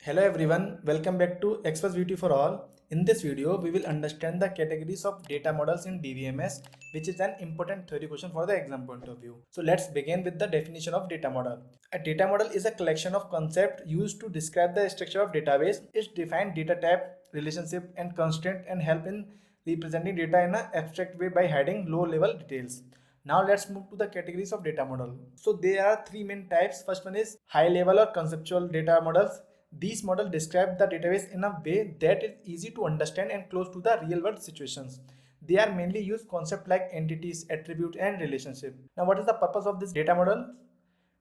Hello everyone, welcome back to Express VTU for all. In this video, we will understand the categories of data models in DBMS, which is an important theory question for the exam point of view. So let's begin with the definition of data model. A data model is a collection of concepts used to describe the structure of database. It defines data type, relationship and constraint and help in representing data in an abstract way by hiding low level details. Now let's move to the categories of data model. So there are three main types. First one is high level or conceptual data models. These models describe the database in a way that is easy to understand and close to the real world situations. They are mainly use concepts like entities, attribute and relationship. Now what is the purpose of this data model?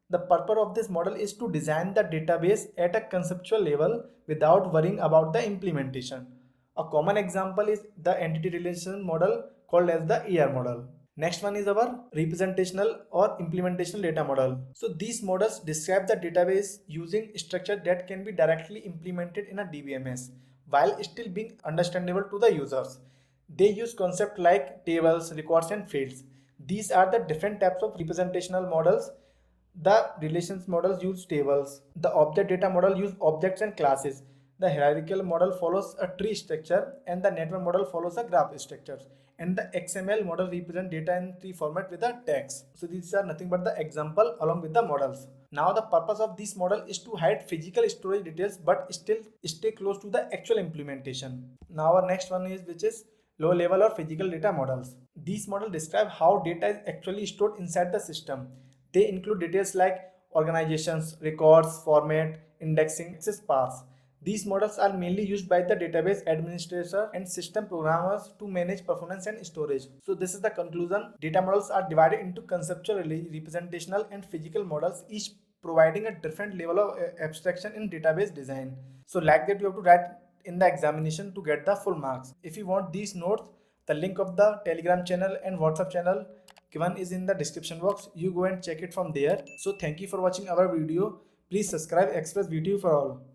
The purpose of this model is to design the database at a conceptual level without worrying about the implementation. A common example is the entity relation model called as the ER model. Next one is our representational or implementational data model. So these models describe the database using structure that can be directly implemented in a DBMS while still being understandable to the users. They use concepts like tables, records and fields. These are the different types of representational models. The relations models use tables. The object data model use objects and classes. The hierarchical model follows a tree structure and the network model follows a graph structure. And the XML model represents data in tree format with a text. So these are nothing but the example along with the models. Now the purpose of this model is to hide physical storage details but still stay close to the actual implementation. Now our next one is which is low level or physical data models. These models describe how data is actually stored inside the system. They include details like organizations, records, format, indexing, access paths. These models are mainly used by the database administrator and system programmers to manage performance and storage. So this is the conclusion. Data models are divided into conceptual, representational and physical models, each providing a different level of abstraction in database design. So like that you have to write in the examination to get the full marks. If you want these notes, the link of the Telegram channel and WhatsApp channel given is in the description box. You go and check it from there. So thank you for watching our video. Please subscribe Express VTU for all.